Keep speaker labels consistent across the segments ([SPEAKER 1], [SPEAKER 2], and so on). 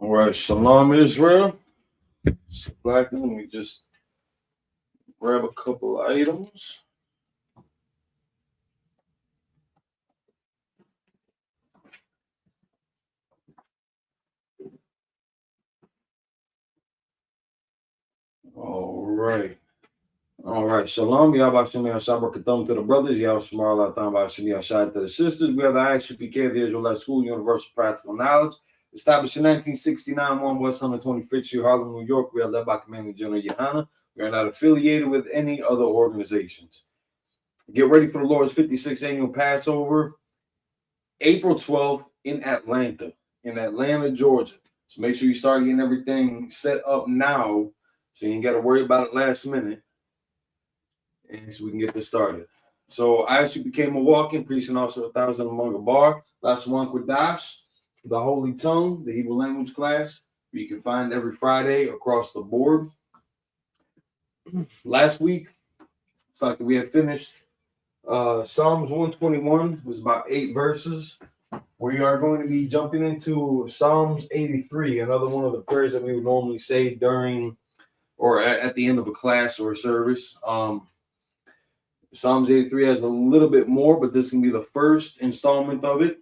[SPEAKER 1] All right, Shalom Israel. So Black, let me just grab a couple items. All right. Shalom. Yahweh Shem Yahshua Katham to the brothers. Yahweh Shemar Allah Shem Yahshua to the sisters. We are the ISUPK, the Israelite School, Universal Practical Knowledge. Established in 1969, 1 West 125th Street, Harlem, New York. We are led by Commander General Yohana. We are not affiliated with any other organizations. Get ready for the Lord's 56th annual Passover, April 12th in Atlanta, Georgia. So make sure you start getting everything set up now so you ain't got to worry about it last minute. And so we can get this started. So ISUPK Milwaukee, priest and also 1,000 among a bar. LASHAWAN QADASH, the Holy Tongue, the Hebrew language class. You can find every Friday across the board. Last week, it's like we had finished Psalms 121. It was about 8 verses. We are going to be jumping into Psalms 83, another one of the prayers that we would normally say during or at the end of a class or a service. Psalms 83 has a little bit more, but this can be the first installment of it.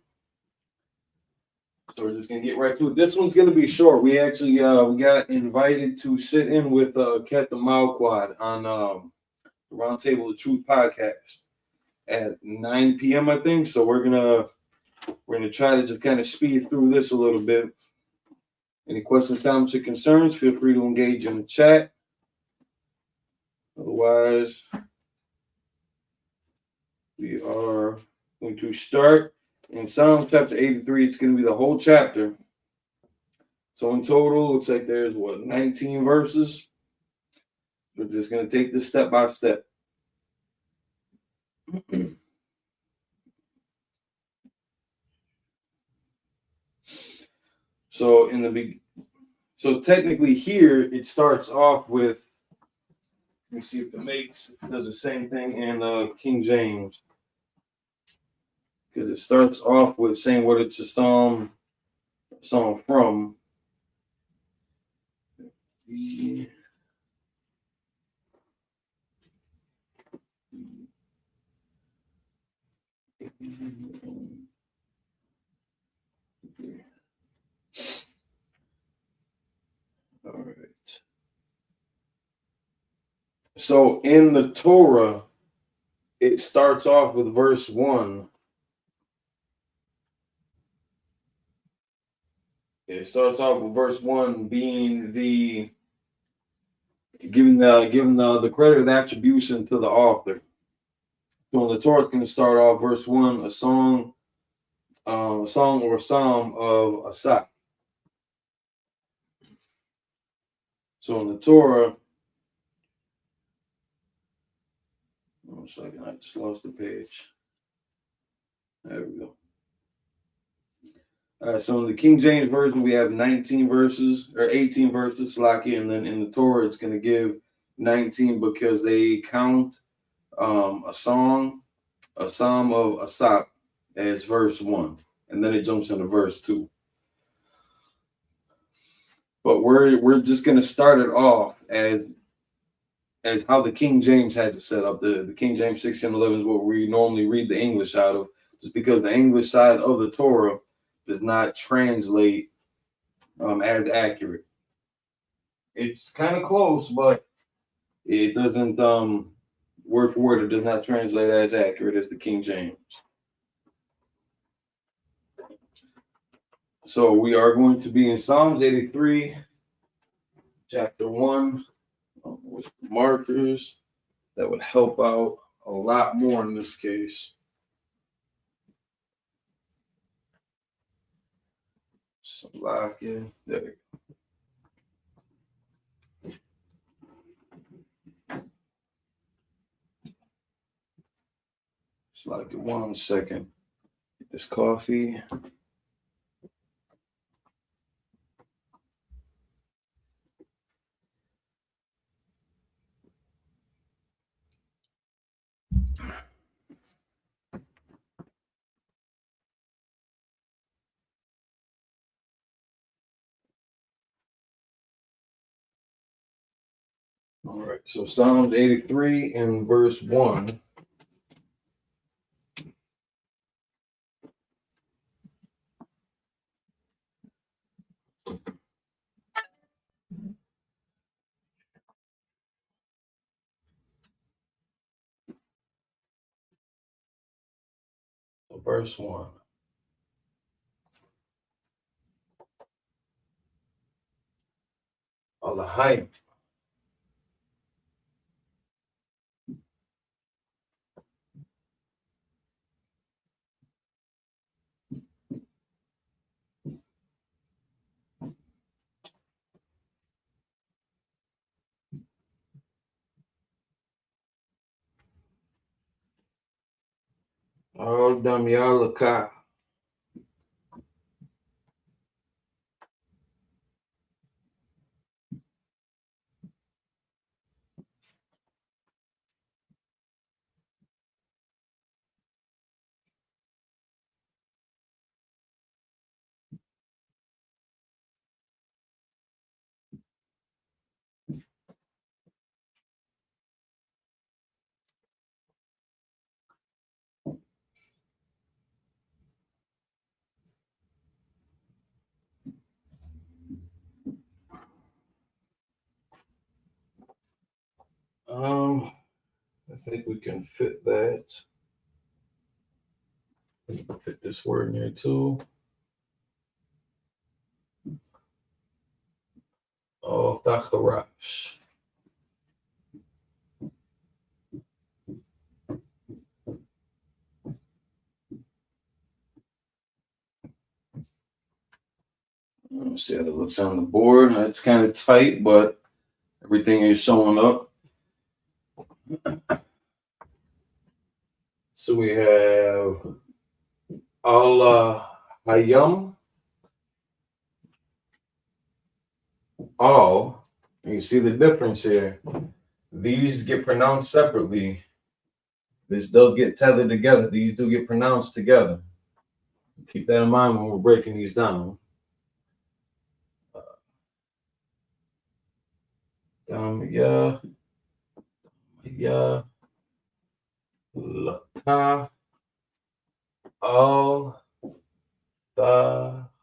[SPEAKER 1] So we're just going to get right to it. This one's going to be short. We actually we got invited to sit in with Captain Malquad on the Roundtable of Truth podcast at 9 p.m., I think. So we're gonna try to just kind of speed through this a little bit. Any questions, comments, or concerns, feel free to engage in the chat. Otherwise, we are going to start in Psalm chapter 83. It's going to be the whole chapter. So in total, looks like there's 19 verses. We're just going to take this step by step. So technically here it starts off with, let me see if it does the same thing in King James, because it starts off with saying what it's a psalm from. All right. So in the Torah, it starts off with verse 1. It starts off with verse 1 being giving the credit of the attribution to the author. So in the Torah, it's going to start off verse 1, a song or psalm of Asaph. So in the Torah, one second, I just lost the page. There we go. All right, so in the King James Version, we have 19 verses, or 18 verses, Slaki, and then in the Torah, it's going to give 19 because they count a psalm of Asaph as verse 1, and then it jumps into verse 2. But we're just going to start it off as how the King James has it set up. The King James 1611 is what we normally read the English out of, just because the English side of the Torah does not translate as accurate. It's kind of close, but it doesn't word for word. It does not translate as accurate as the King James. So we are going to be in Psalms 83, chapter 1, with markers that would help out a lot more in this case. Salakia, there we go. Salakia, 1 second. Get this coffee. All right, so Psalms 83 and verse 1. Verse 1. Allahayim. Al Dam Yalaka. I think we can fit that. Fit this word in there too. Oh, Thacharash. Let's see how it looks on the board. It's kind of tight, but everything is showing up. So we have Allah Hayam. All. And you see the difference here. These get pronounced separately. This does get tethered together. These do get pronounced together. Keep that in mind when we're breaking these down. Yeah. Laka. Al. Thaharash.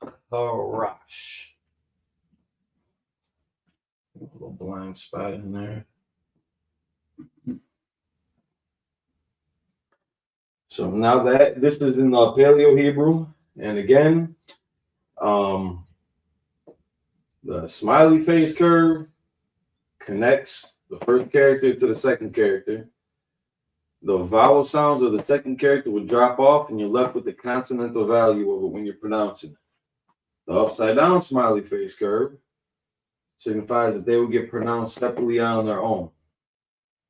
[SPEAKER 1] A little blind spot in there. So now that this is in the Paleo Hebrew, and again, the smiley face curve connects the first character to the second character. The vowel sounds of the second character will drop off, and you're left with the consonantal value of it when you're pronouncing it. The upside down smiley face curve signifies that they will get pronounced separately on their own.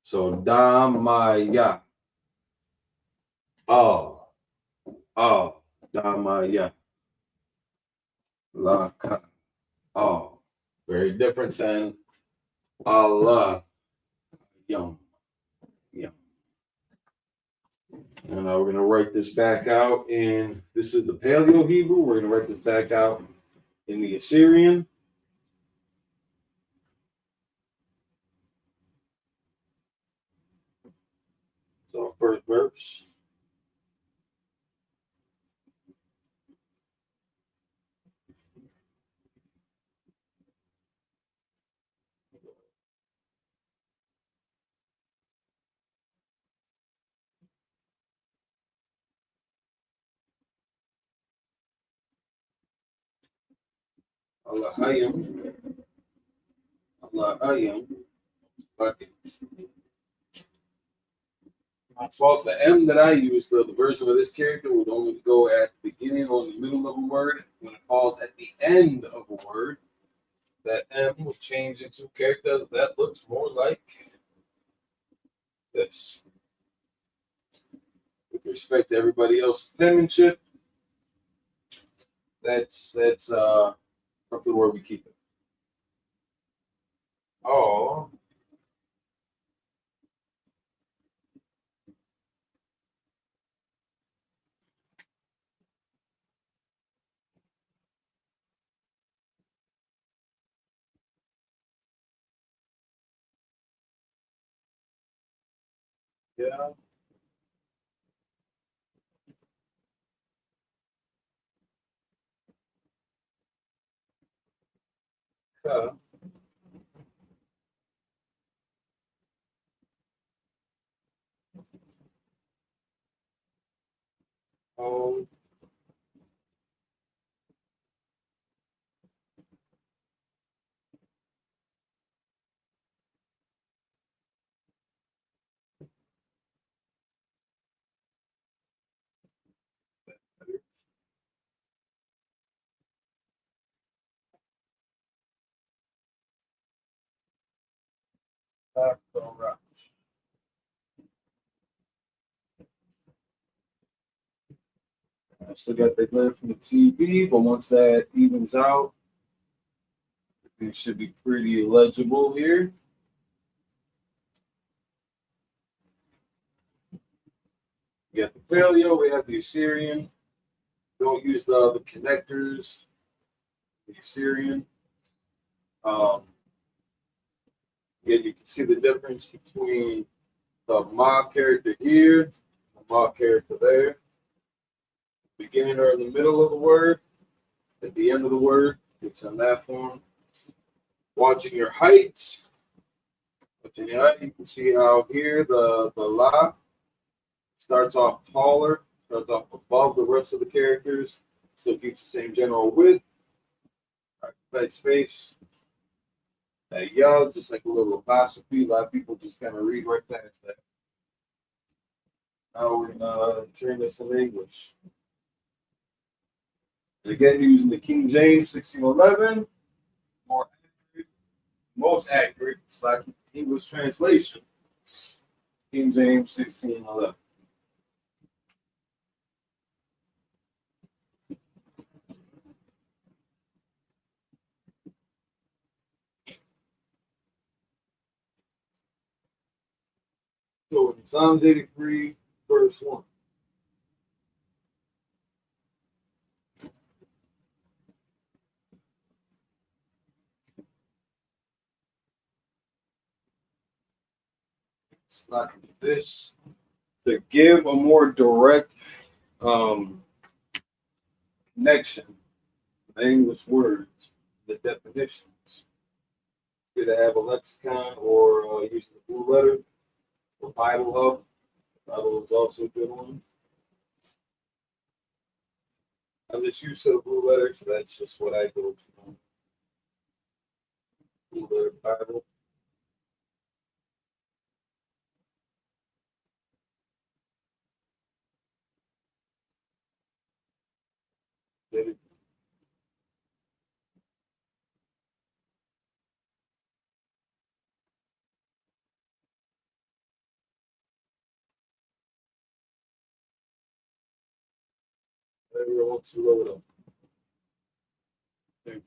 [SPEAKER 1] So damaya, all, damaya, laka, all. Very different than Allah, yum, yum. And we're going to write this back out in, this is the Paleo Hebrew. We're going to write this back out in the Assyrian. So first verse. Allahayim. Allahayim. Okay. My fault. The M that I use, the version of this character would only go at the beginning or the middle of a word. When it falls at the end of a word, that M will change into a character that looks more like this. With respect to everybody else's penmanship, that's roughly where we keep it. Oh. Yeah. Yeah. Oh, back all right. I still got that glare from the TV, but once that evens out, it should be pretty legible here. We got the paleo, we have the Assyrian. Don't use the connectors, the Assyrian. Um, yeah, you can see the difference between the Ma character here, the Ma character there. Beginning or in the middle of the word, at the end of the word, it's in that form. Watching your heights, you can see how here the La starts off taller, starts off above the rest of the characters, so it keeps the same general width. Right, tight space. That yell, just like a little apostrophe. A lot of people just kind of read right past that. Now we're gonna turn this in English. And again, using the King James 1611, more accurate, most accurate, it's like English translation. King James 1611. So in Psalms 83, verse 1. It's like this to give a more direct um, connection to the English words, the definitions. Good to have a lexicon or using the blue letter or Bible Hub. Bible is also a good one. I'm just used to the blue letter, so that's just what I go to. Blue letter Bible. Then everyone wants to load up. There.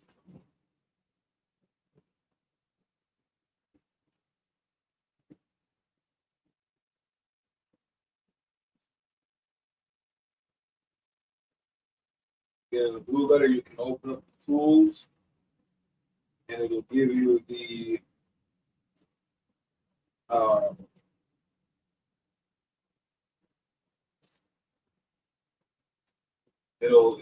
[SPEAKER 1] Again, the blue letter, you can open up the tools, and it'll give you the uh,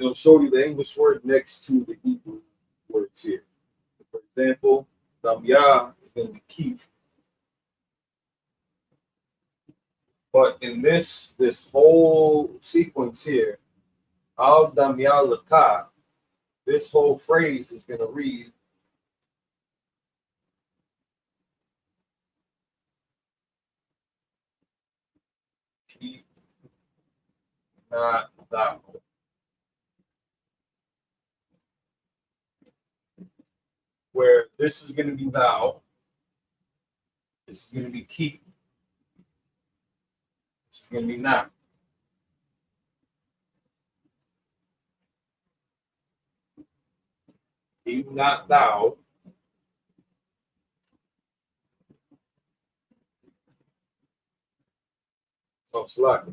[SPEAKER 1] it'll show you the English word next to the Hebrew words here. For example, Damya is going to be keep. But in this whole sequence here, Al Damya Laka, this whole phrase is going to read keep not thou. Where this is going to be thou, this is going to be keep, this is going to be not. Keep not thou. Oh, select.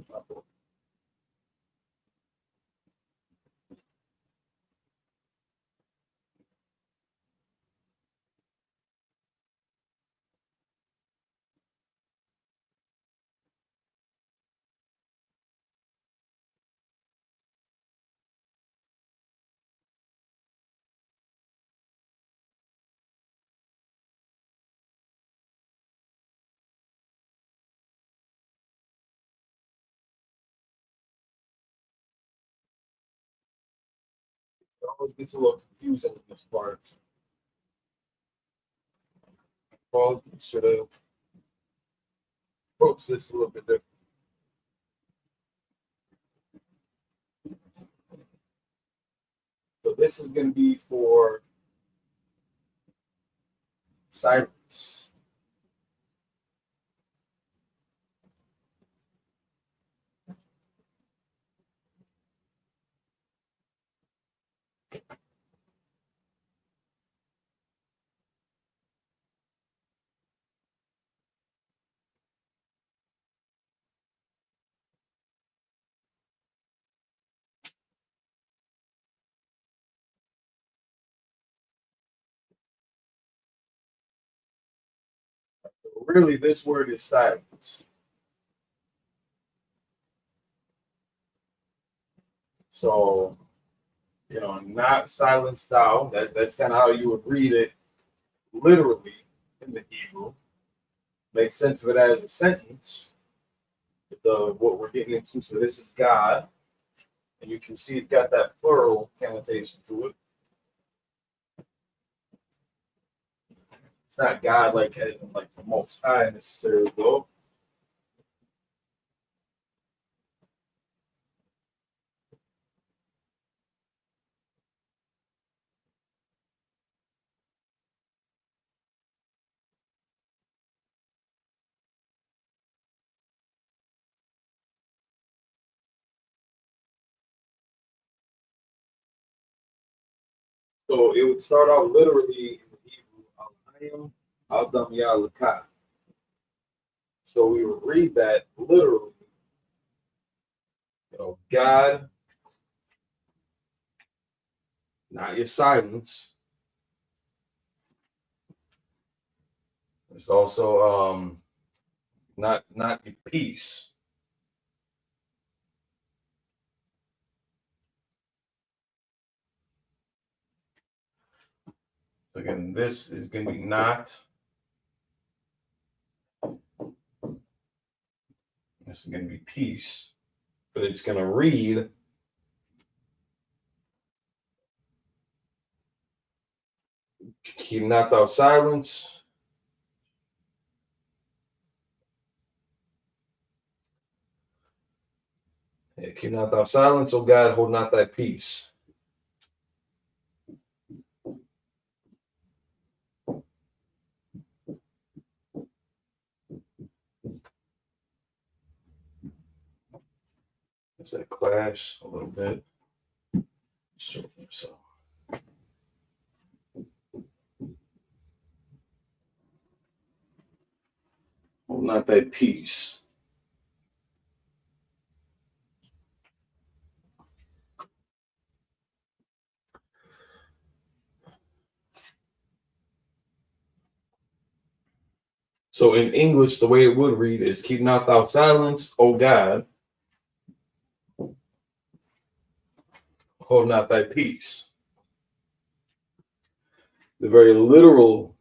[SPEAKER 1] It always gets a little confusing in this part. Well, should have approached this a little bit different. So this is going to be for silence. Really, this word is silence. So, not silence thou. That's kind of how you would read it literally in the Hebrew. Make sense of it as a sentence. What we're getting into. So this is God, and you can see it's got that plural connotation to it. It's not God like as in like the Most High necessarily, though. So it would start out literally in the Hebrew, Al Adam Yalakah. So we would read that literally, God, not your silence. It's also not your peace. Again, this is going to be not. This is going to be peace, but it's going to read keep not thou silence. Yeah, keep not thou silence, O God, hold not thy peace. Does that clash a little bit? So. Hold not thy peace. So in English, the way it would read is keep not thou silence, O God, hold not thy peace. The very literal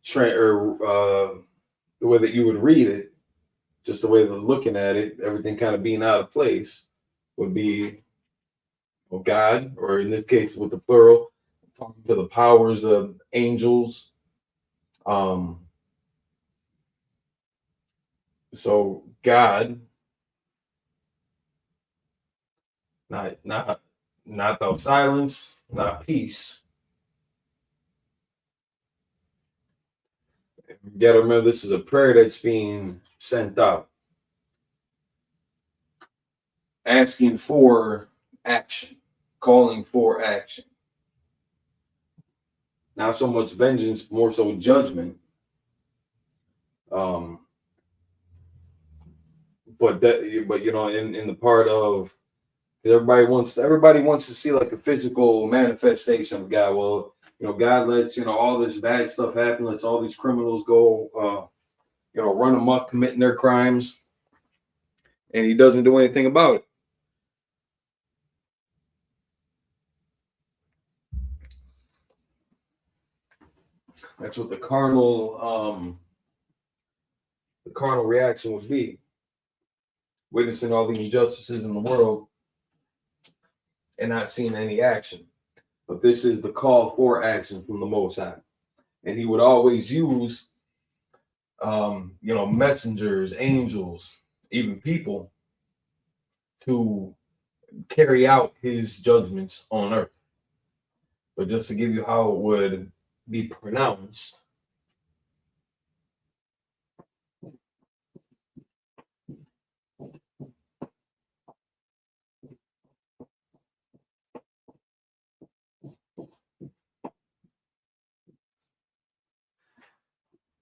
[SPEAKER 1] the way that you would read it, just the way they're looking at it, everything kind of being out of place, would be, oh God, or in this case with the plural, talking to the powers of angels. So God, not thou silence, not peace. You got to remember, this is a prayer that's being sent out, asking for action, calling for action. Not so much vengeance, more so judgment. But in the part of everybody wants to see like a physical manifestation of God. Well, God lets all this bad stuff happen, lets all these criminals go, run amok, committing their crimes, and He doesn't do anything about it. That's what the carnal reaction would be, witnessing all the injustices in the world and not seeing any action. but this is the call for action from the Most High. And he would always use, messengers, angels, even people to carry out his judgments on earth. But just to give you how it would be pronounced,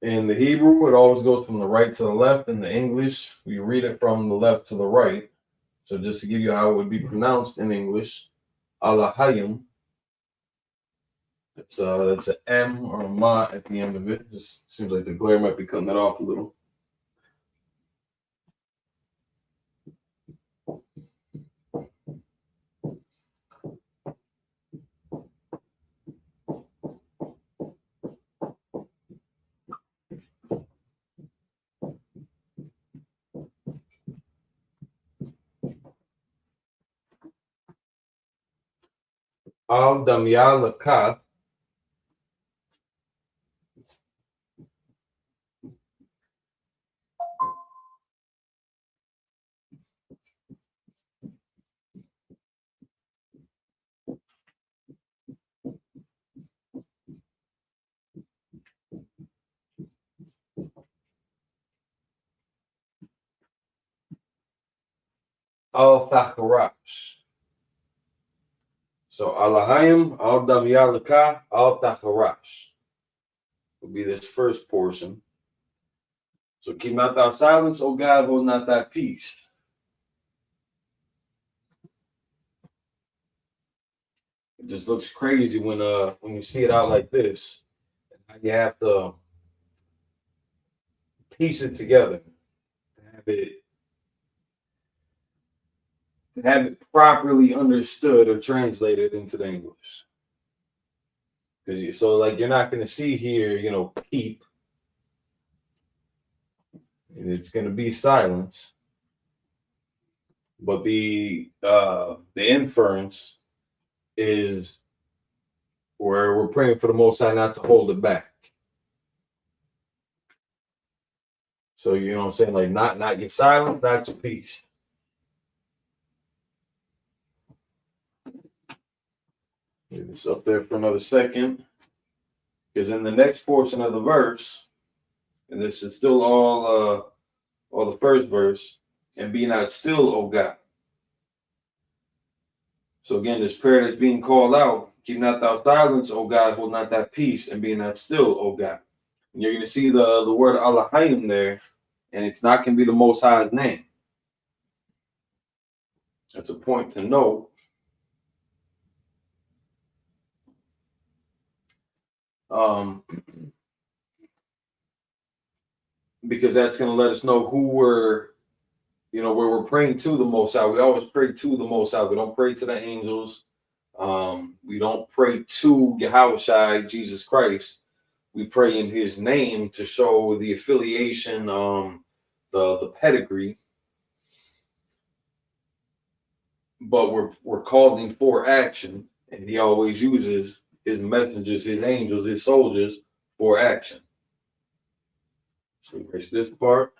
[SPEAKER 1] in the Hebrew, it always goes from the right to the left. In the English, we read it from the left to the right. So just to give you how it would be pronounced in English, Alahayim. That's an M or a ma at the end of it. Just seems like the glare might be cutting that off a little. Al Damyalaka. Al Tacharash. So Alahayim, Al Damyalaka, Al Tacharash will be this first portion. So keep not thy silence, O God, hold not thy peace. It just looks crazy when you see it out like this. You have to piece it together, have it properly understood or translated into the English. So like you're not going to see here, peep. It's going to be silence. But the inference is where we're praying for the Most High not to hold it back. So you know what I'm saying? Like not your silence, not your peace. Leave this up there for another second. Because in the next portion of the verse, and this is still all the first verse, and be not still, O God. So again, this prayer that's being called out, keep not thou silence, O God, hold not thy peace, and be not still, O God. And you're going to see the word Alahayim there, and it's not going to be the Most High's name. That's a point to note. Because that's going to let us know who where we're praying to the Most High. We always pray to the Most High. We don't pray to the angels. We don't pray to Yahweh, Jesus Christ. We pray in his name to show the affiliation, the pedigree. But we're calling for action, and he always uses his messengers, his angels, his soldiers for action. So erase this part.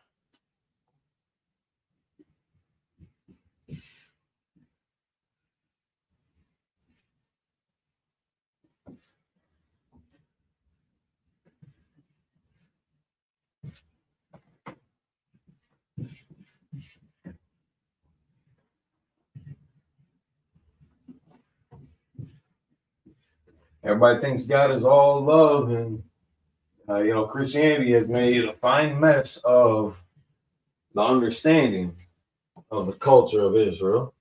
[SPEAKER 1] Everybody thinks God is all love, and Christianity has made a fine mess of the understanding of the culture of Israel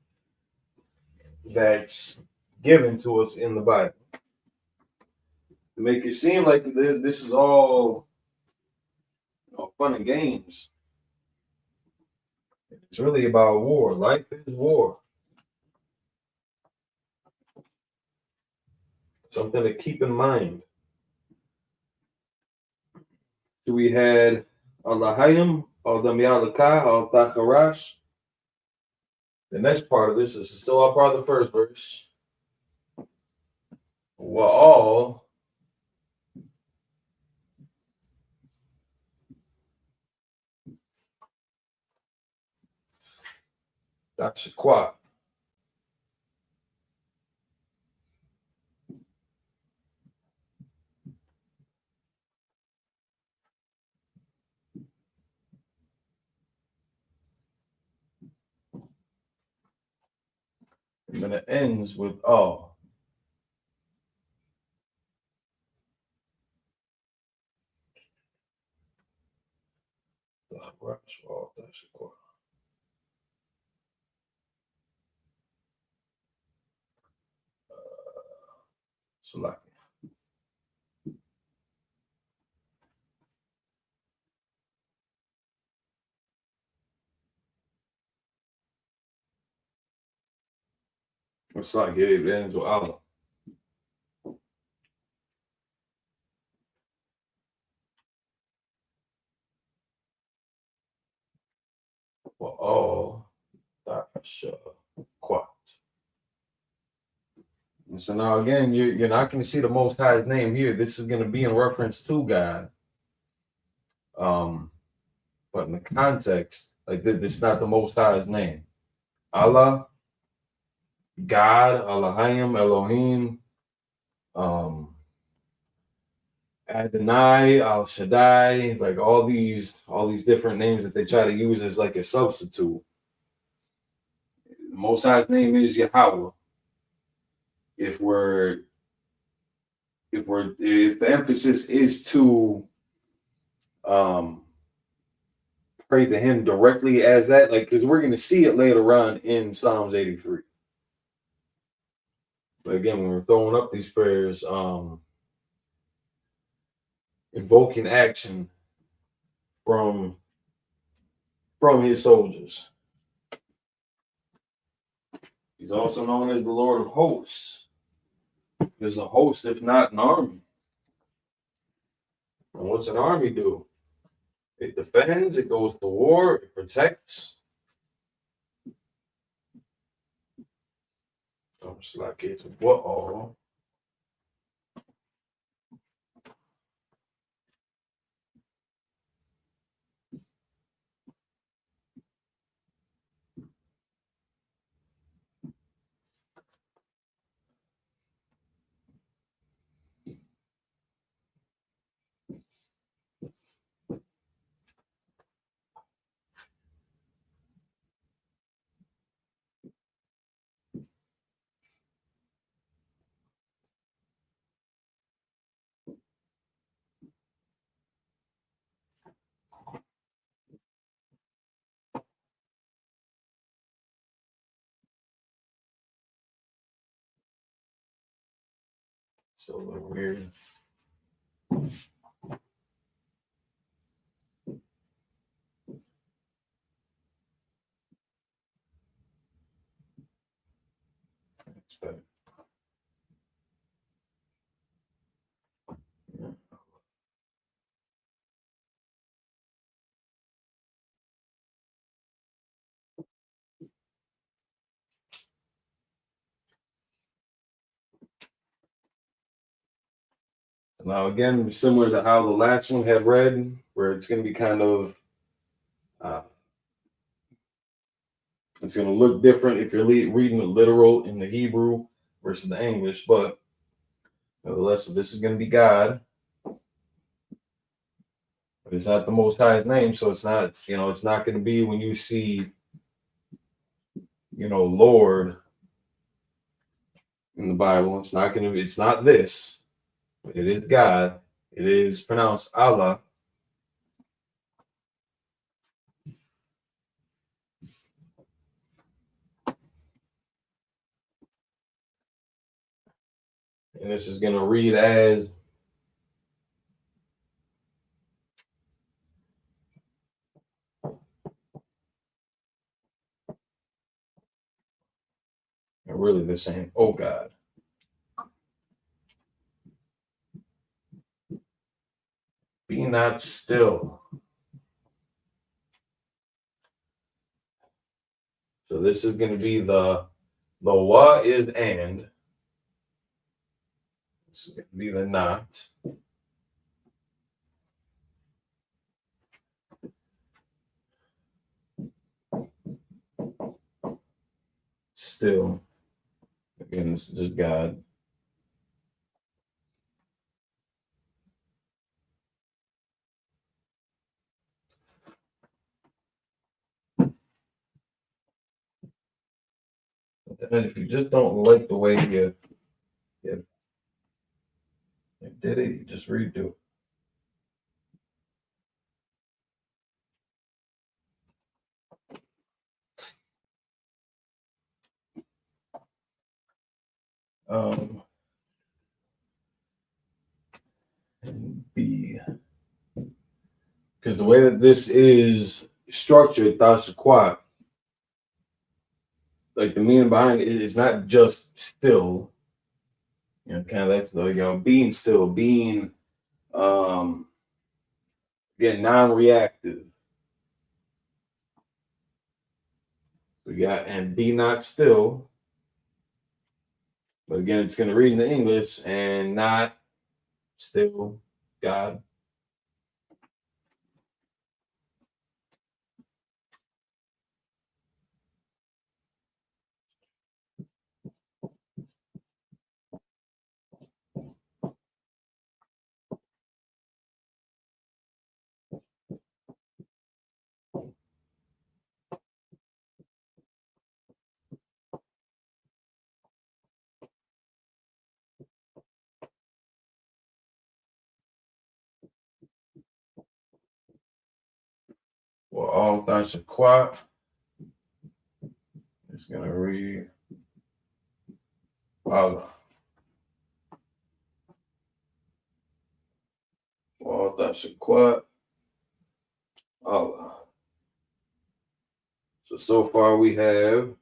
[SPEAKER 1] that's given to us in the Bible to make it seem like this is all fun and games. It's really about war. Life is war. Something to keep in mind. So we had Alahayim, Al-Damyalaka, Al-Tacharash. The next part of this is still all part of the first verse. Wa'al. Dashaquat. And then it ends with all. Select. It's like it ends with Allah. Wa'al. Dashaquat. And so now again, you're not going to see the Most High's name here. This is going to be in reference to God. But in the context, like this is not the Most High's name. Allah, God, Elohim, Elohim, Adonai, Al Shaddai, like all these different names that they try to use as like a substitute. The Most High's name is Yahweh. If the emphasis is to pray to him directly as that, like, because we're going to see it later on in Psalms 83. But again, when we're throwing up these prayers, invoking action from his soldiers. He's also known as the Lord of Hosts. There's a host, if not an army. And what's an army do? It defends, it goes to war, it protects. It's like it's what all. So weird. Now, again, similar to how the last one had read, where it's going to be kind of, it's going to look different if you're reading the literal in the Hebrew versus the English, but nevertheless, so this is going to be God. But it's not the Most High's name, so it's not, it's not going to be when you see, Lord in the Bible. It's not this. It is God. It is pronounced Allah. And this is going to read as and really they're saying, oh God. Be not still. So this is going to be the wa is and. It's going to be the not. Still. Again, this is just God. And if you just don't like the way you did it, you just redo it. And B. Because the way that this is structured, that's quad. Like the meaning behind it is not just still. You know, kind of that's the being still, being again non-reactive. We got and be not still. But again, it's going to read in the English and not still God. Well, all thanks to quad. It's going to read Allah. All thanks to quad. Allah. So far we have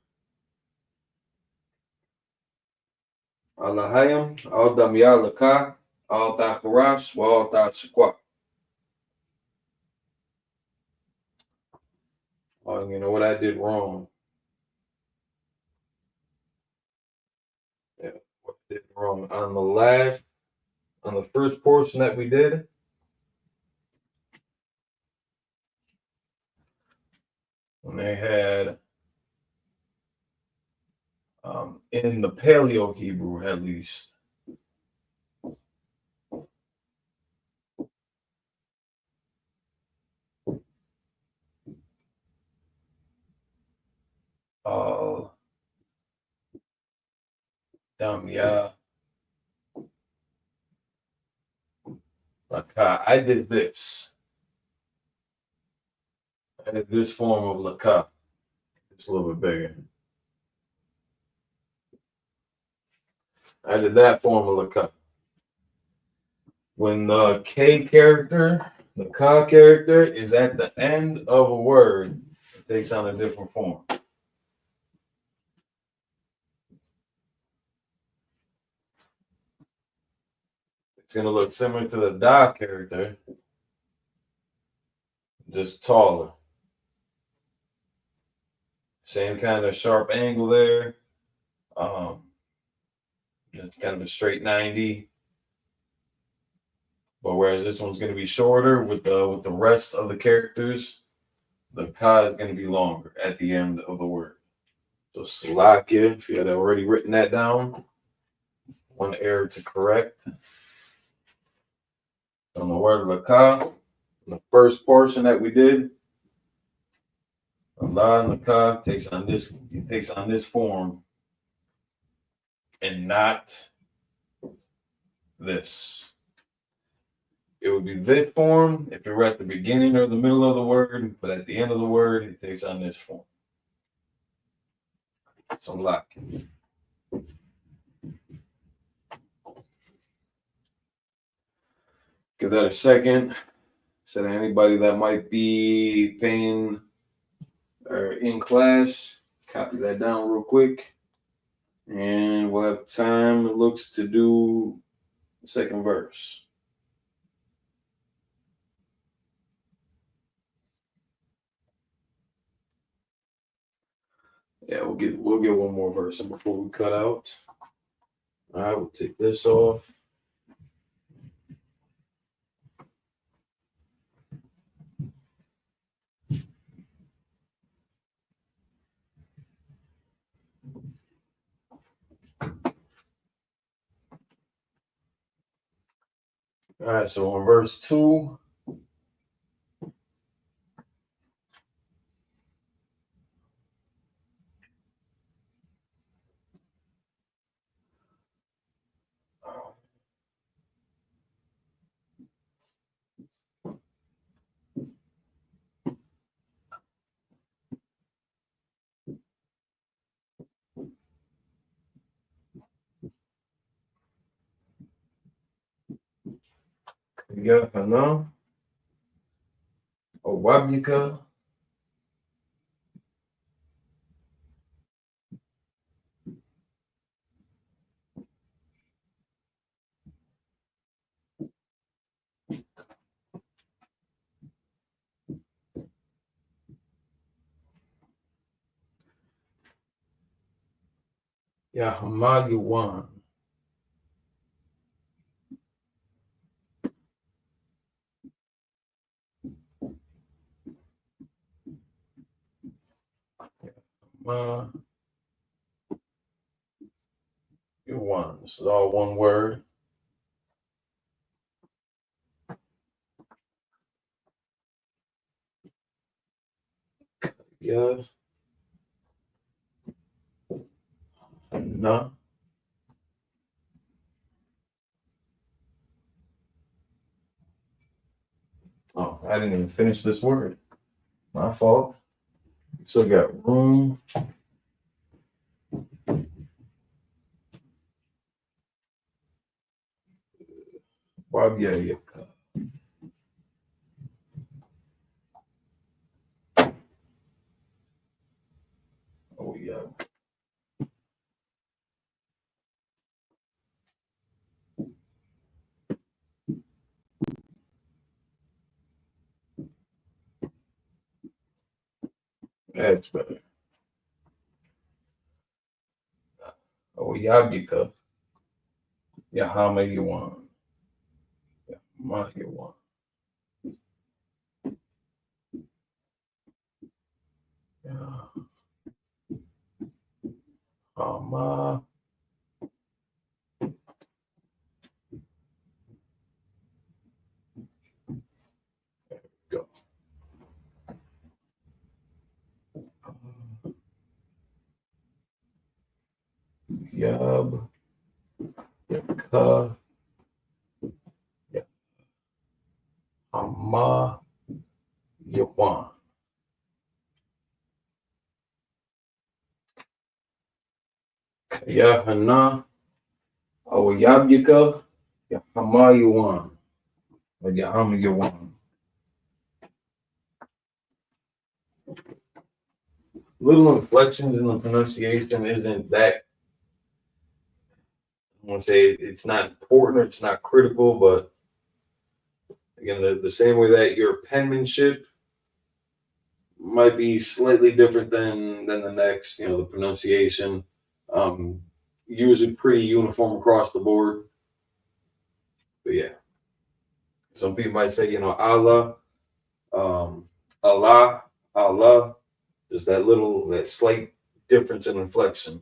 [SPEAKER 1] Allahayim, Al Damya Laka, Al Takharash, Al Tashqua. Oh, you know what I did wrong? Yeah, what I did wrong. On the first portion that we did, when they had, in the Paleo Hebrew at least, Damya Laka. I did this. I did this form of Laka. It's a little bit bigger. I did that form of Laka. When the K character, the Ka character, is at the end of a word, it takes on a different form. It's going to look similar to the Da character, just taller. Same kind of sharp angle there. Kind of a straight 90. But whereas this one's going to be shorter with the rest of the characters, the Ka is going to be longer at the end of the word. So Salakia, if you had already written that down, one error to correct. On the word Laka, the first portion that we did, Allah and Laka takes on this form and not this. It would be this form if it were at the beginning or the middle of the word, but at the end of the word, it takes on this form. So lock. Give that a second. So that anybody that might be paying or in class, copy that down real quick. And we'll have time, it looks, to do the second verse. Yeah, we'll get one more verse before we cut out. All right, we'll take this off. All right, so in verse 2, Hana, Owabika, Yahamayawan. Yawan. This is all one word. Yeah. Hana. Oh, I didn't even finish this word. My fault. Still got room. Wabyayaka. Oh, yeah. That's better. Oh, Yabyaka. Yahamayawan. Yahamayawan. Yahama. Go. Yab. Yaka. Yahama. Yawan. Yahana. Oh, Yabyaka. Yahamayawan. Or Yahamayawan. Little inflections in the pronunciation isn't that, I want to say it's not important or it's not critical, but again, the same way that your penmanship might be slightly different than the next, the pronunciation, um, usually pretty uniform across the board. But yeah, some people might say, Allah, um, Allah, Allah, just that slight difference in inflection.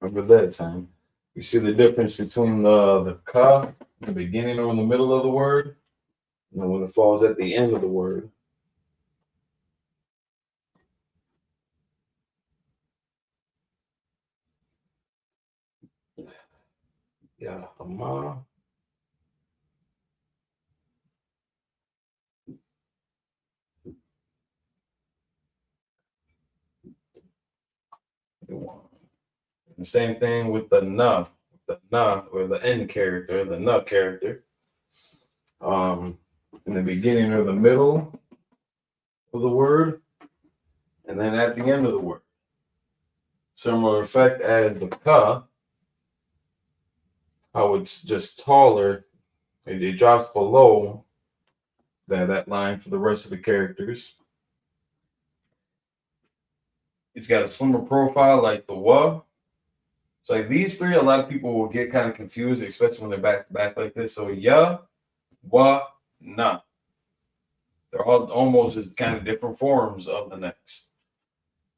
[SPEAKER 1] Remember that time. You see the difference between the ka, the beginning or in the middle of the word, and when it falls at the end of the word. Yeah, ama. The same thing with the na. the na or the n character, the na character, in the beginning or the middle of the word, and then at the end of the word. Similar effect as the ka, how it's just taller. It drops below that line for the rest of the characters. It's got a slimmer profile like the wa. So like these three, a lot of people will get kind of confused, especially when they're back to back like this. So ya, wa, na. They're all almost just kind of different forms of the next.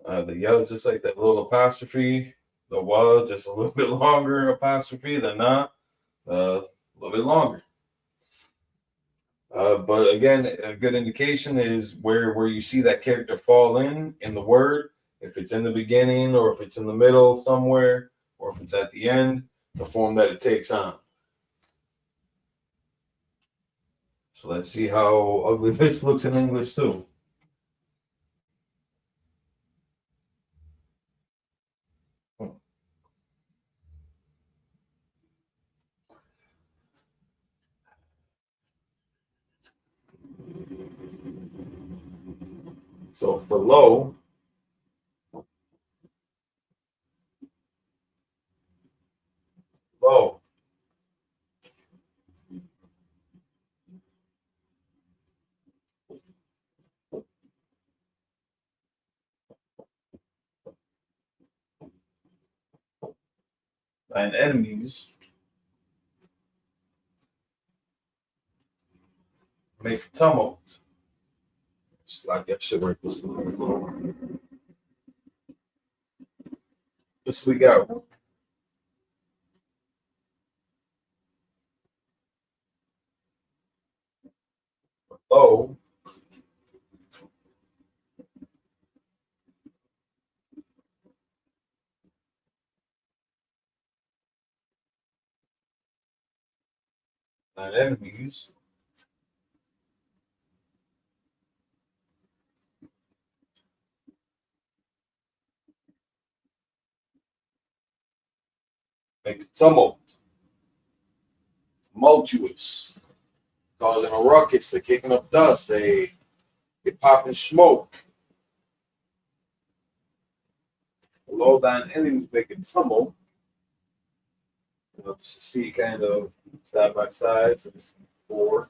[SPEAKER 1] The ya is just like that little apostrophe. The wa just a little bit longer apostrophe. The na, a little bit longer. But again, a good indication is where you see that character fall in the word. If it's in the beginning, or if it's in the middle somewhere, or if it's at the end, the form that it takes on. So let's see how ugly this looks in English too. So for low, low. And enemies make tumult. It's like I should write this a little bit lower. This we got low. And enemies make tumult. Tumultuous. Causing a ruckus, they're kicking up dust, they popping smoke. Low down enemies making tumult. Just to see kind of side by side. So this is 4.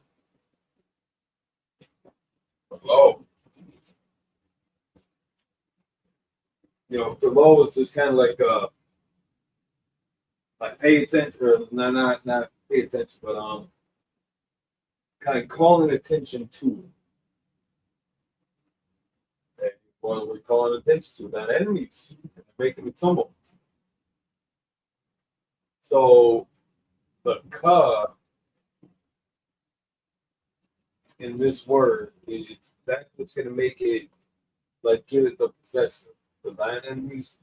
[SPEAKER 1] Low. For low it's just kind of like pay attention, or not pay attention, but kind of calling attention to. What we're calling attention to, that enemies making a tumble. So the ka in this word that's what's going to make it, like, give it the possessive. The thine enemies.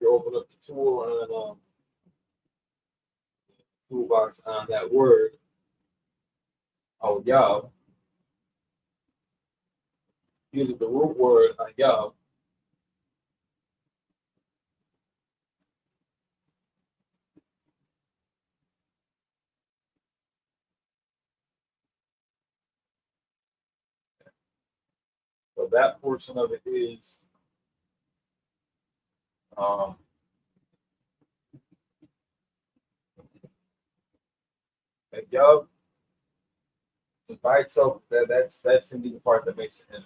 [SPEAKER 1] You open up the tool on toolbox on that word, Yab. Using the root word Yab. So that portion of it is Yab. By itself, that's gonna be the part that makes it in.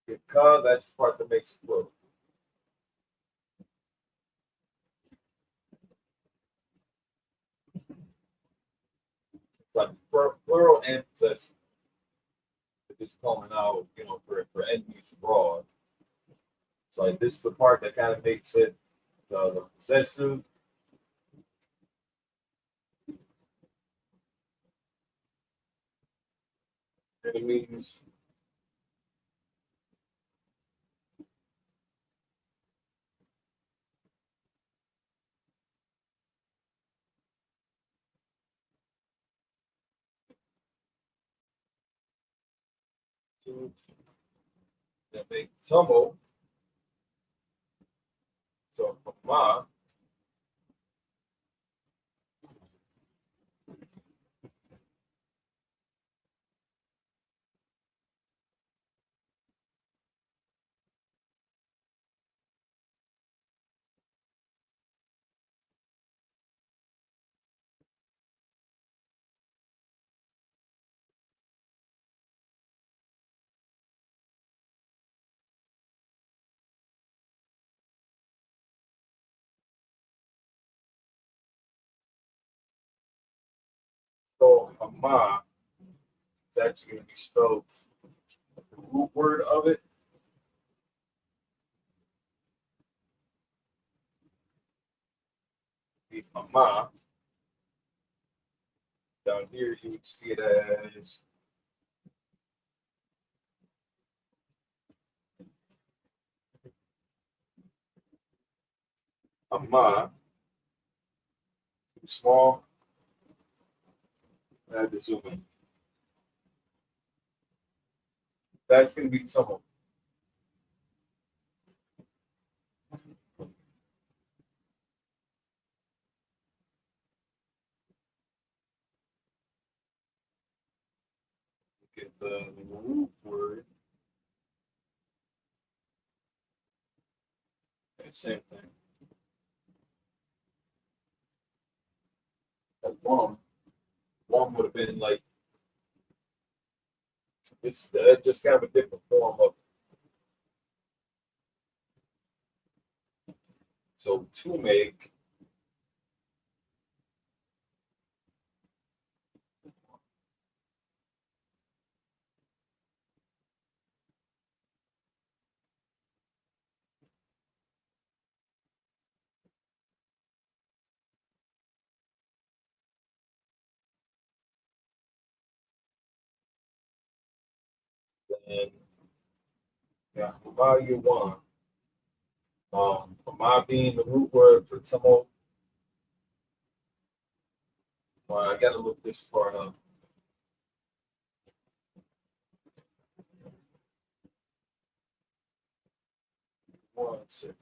[SPEAKER 1] The ka, that's the part that makes it plural. It's like plural and possessive. It's calling out, for enemies abroad. So like this is the part that kind of makes it the possessive. Enemies. two that make tumble. So ma. So ma is actually going to be spelled the root word of it. The ma. Down here, you would see it as ma. Too small. I had to zoom in. That's going to be tumble. Get the root word. Okay, same thing. One would have been like, it's just kind of a different form of it. So to make, and yeah, you want. Ma being the root word for tumble. I got to look this part up. One second.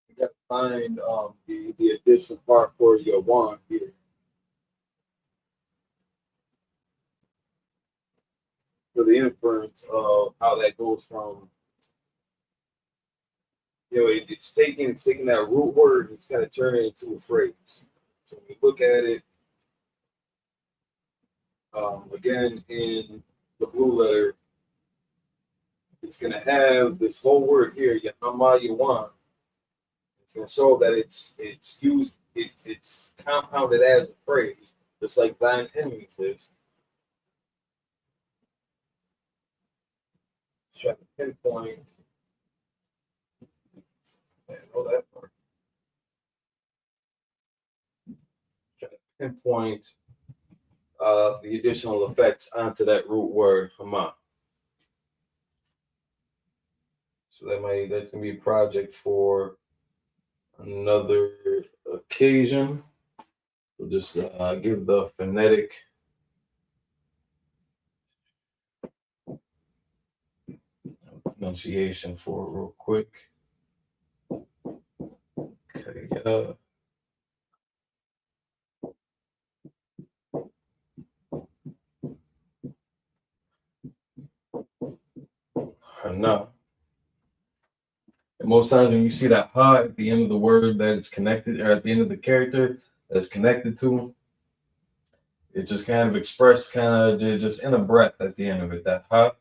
[SPEAKER 1] You got to find the additional part for your one here. For the inference of how that goes from, it's taking that root word and it's kind of turning it into a phrase. So when you look at it, again in the blue letter, it's going to have this whole word here, Yahama Yawan. It's going to show that it's used, it's compounded as a phrase, just like thine enemies is. Try to pinpoint. I know that part. Try to pinpoint the additional effects onto that root word Hama. So that can be a project for another occasion. We'll just give the phonetic pronunciation for it real quick. Okay, Hana. And most times when you see that ha at the end of the word that it's connected, or at the end of the character that's connected to, it just kind of expressed kind of just in a breath at the end of it. That ha,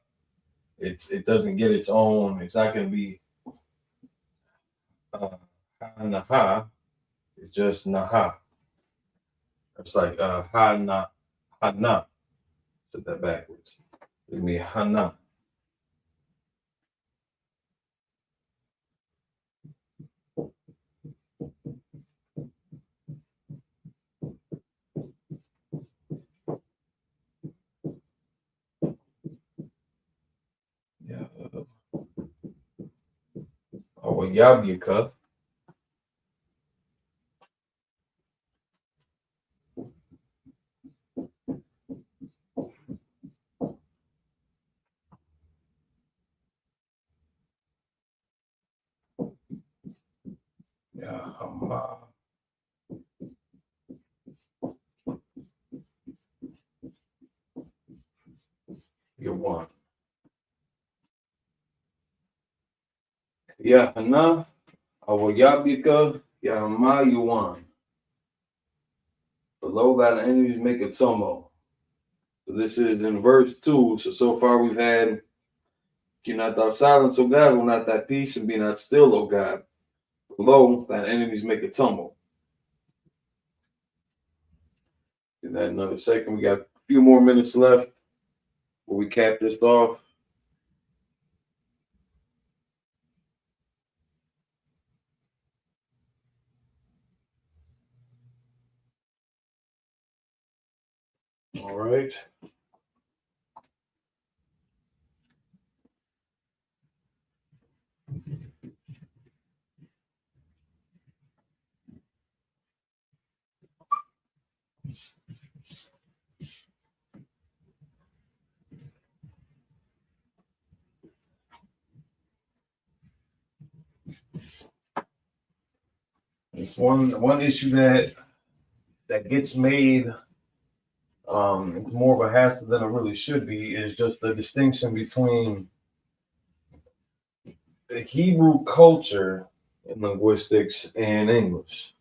[SPEAKER 1] it doesn't get its own. It's not going to be ha naha. It's just naha. It's like ha na hana. Said that backwards. Give me hana. Yeah. Yabyuka. Yeah, hama. You want. Yeah, hana. Yabyuka. Yeah, hama. You want. Below that, enemies make a tumult. So this is in verse 2. So far we've had, keep not thou silence, O God, will not thy peace, and be not still, O God. Below, thine enemies make a tumult. Do that another second. We got a few more minutes left before we cap this off. All right. It's one issue that gets made it's more of a hassle than it really should be, is just the distinction between the Hebrew culture in linguistics and English.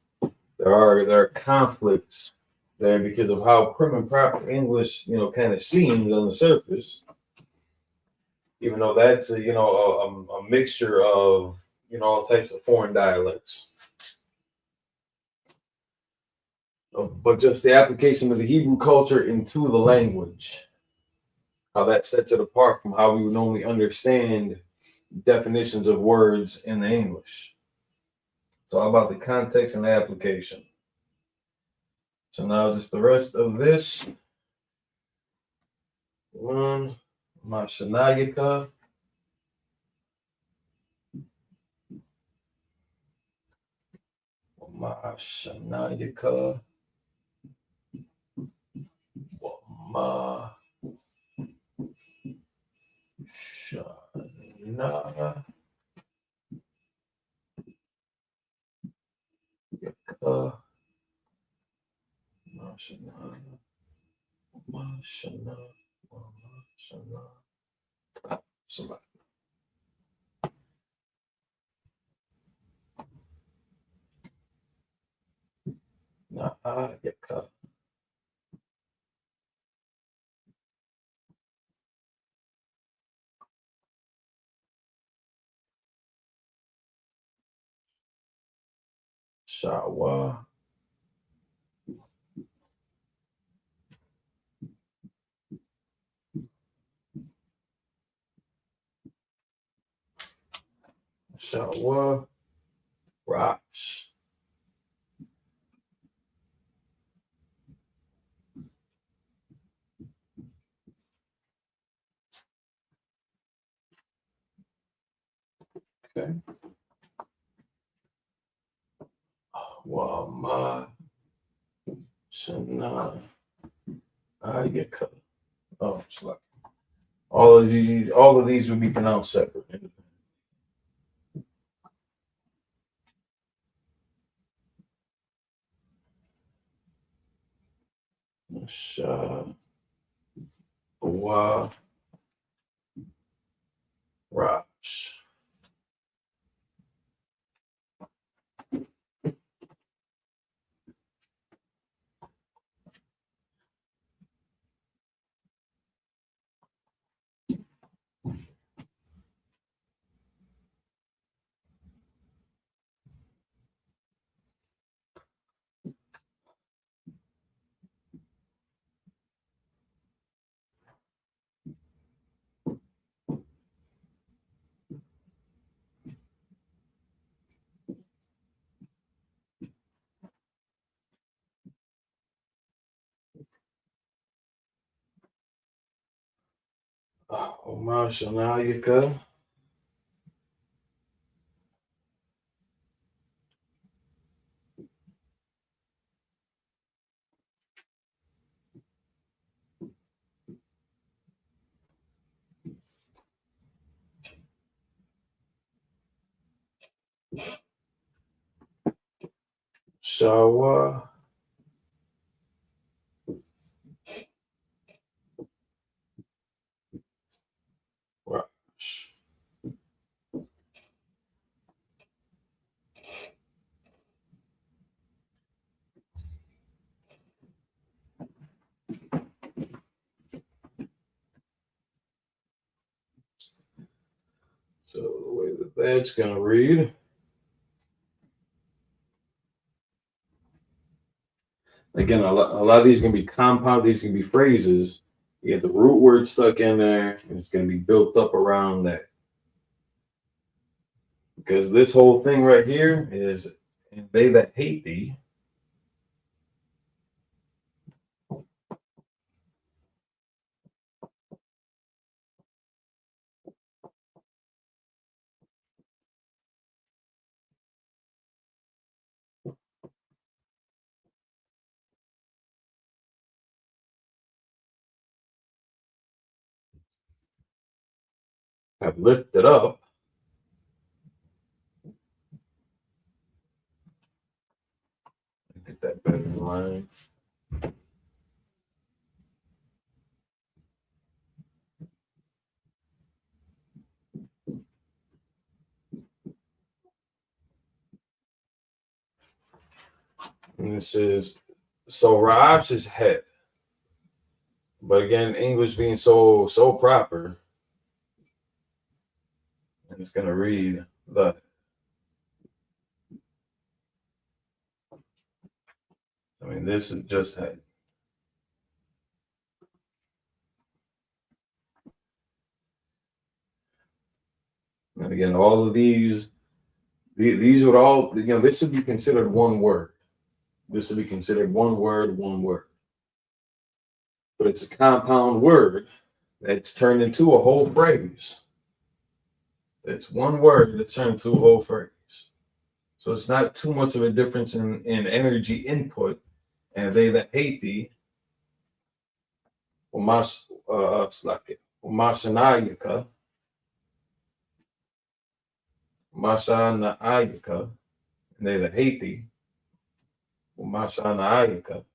[SPEAKER 1] There are conflicts there because of how prim and proper English, kind of seems on the surface, even though that's a mixture of all types of foreign dialects. But just the application of the Hebrew culture into the language, how that sets it apart from how we would normally understand definitions of words in the English. It's all about the context and the application. So now just the rest of this. One, Mashanayika. Mashanayika. Ma. Shana. Yaka. Mashana. Mashana. Mashana. Somebody. Yaka. Shawa. Shawa. Rash. Okay. Wama. Shana. Ayaka. Oh, it's like all of these would be pronounced separate. LASHAWAN. Omashanayaka. Shawa. Rash. So the way that that's going to read. Again, a lot of these are going to be compound. These can be phrases. You get the root word stuck in there, and it's going to be built up around that. Because this whole thing right here is, and they that hate thee. Have lifted up. Get that better in line. And this is, so Rash is head. But again, English being so proper, and it's going to read the. I mean, this is just head. And again, all of these would all, this would be considered one word. This would be considered one word. But it's a compound word that's turned into a whole phrase. It's one word that's turned into a whole phrase. So it's not too much of a difference in energy input. And they that hate thee, Umashanayaka, Umashanayaka, and they that hate thee, Umashanayaka.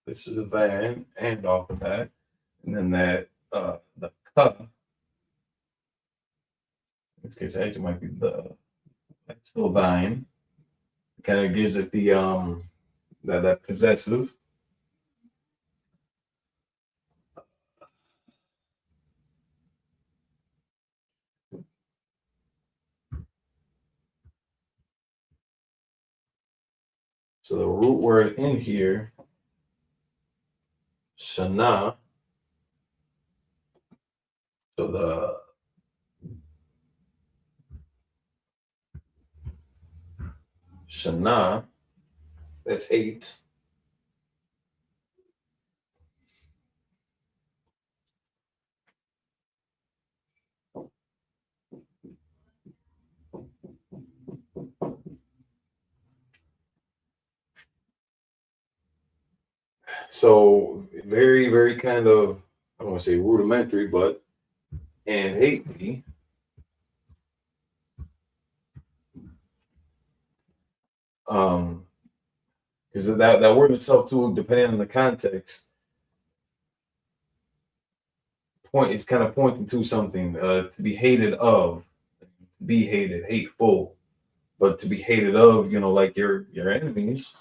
[SPEAKER 1] This is a van and off of that. And then that the ka. In this case, actually might be the, that's still thine. Kind of gives it the that possessive. So the root word in here, shana. So the shana, that's 8. So very, very kind of, I don't want to say rudimentary, but and hate me. Because that word itself too, depending on the context, it's kind of pointing to something, to be hated of, be hated, hateful, but to be hated of, like your enemies.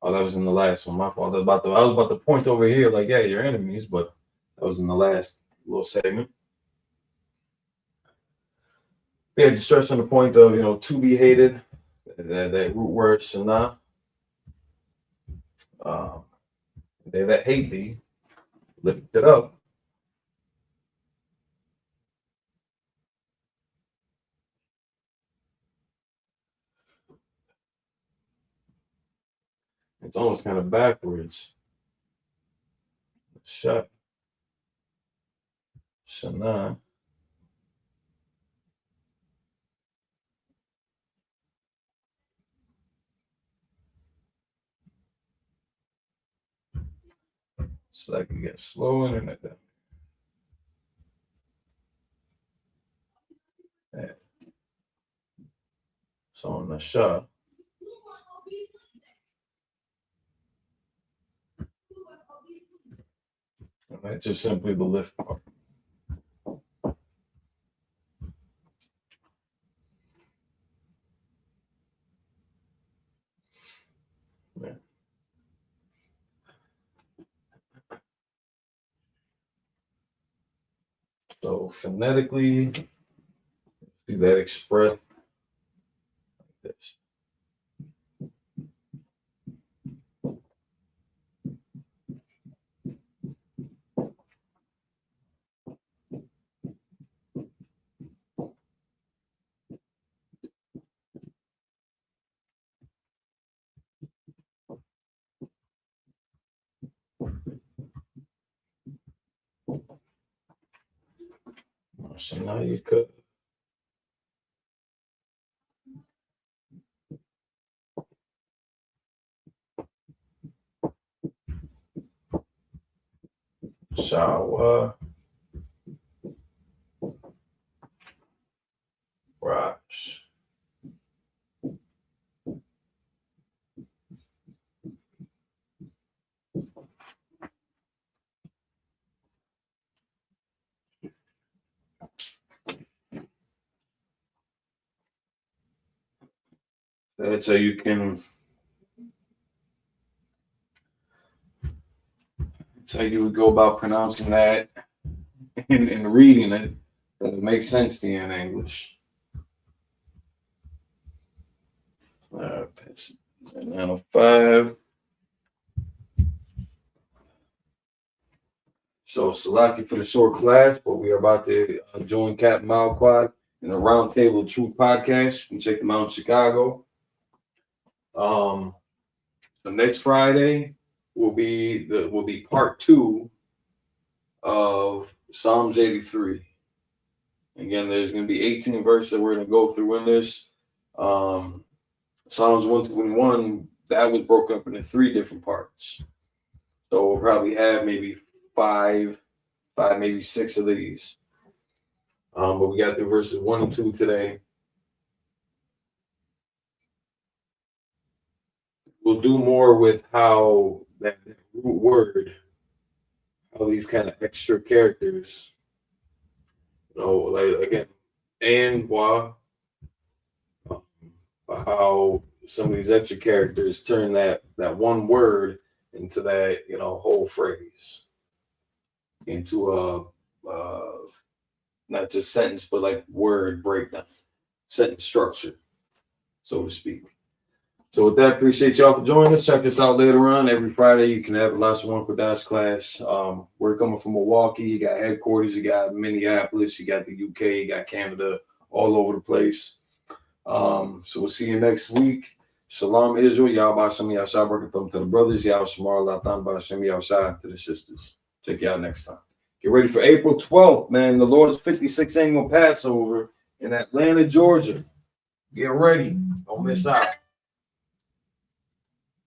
[SPEAKER 1] Oh, that was in the last one. My fault. I was about to point over here, like, yeah, your enemies, but that was in the last little segment. Yeah, just stressing the point of, to be hated, that root word shana. They that hate thee, lift it up. It's almost kind of backwards. Shut. Shana. So I can get slow internet down. Yeah. So on the shot. And that's just simply the lift part. Yeah. So phonetically, see that expressed like this. So now you could. Shawa. Raj. That's how you can. That's how you would go about pronouncing that and reading it. That it makes sense to you in English. 905. So Salaki for the short class, but we are about to join Captain Malquad in the Roundtable of Truth podcast. You can check them out in Chicago. So next Friday will be part 2 of Psalms 83. Again, there's going to be 18 verses that we're going to go through in this. Psalms 121, that was broken up into 3 different parts. So we'll probably have maybe five, maybe 6 of these. But we got through verses 1 and 2 today. We'll do more with how that root word, how these kind of extra characters, like again, and wa, how some of these extra characters turn that one word into that whole phrase, into a not just sentence but like word breakdown, sentence structure, so to speak. So with that, appreciate y'all for joining us. Check us out later on. Every Friday, you can have a LASHAWAN QADASH class. We're coming from Milwaukee. You got headquarters. You got Minneapolis. You got the UK. You got Canada. All over the place. So we'll see you next week. Shalom Israel. Y'all B'Shem Yahshua Baruch to the brothers. Y'all Shamar Latan B'Shem Yahshua to the sisters. Check y'all next time. Get ready for April 12th, man. The Lord's 56th annual Passover in Atlanta, Georgia. Get ready. Don't miss out.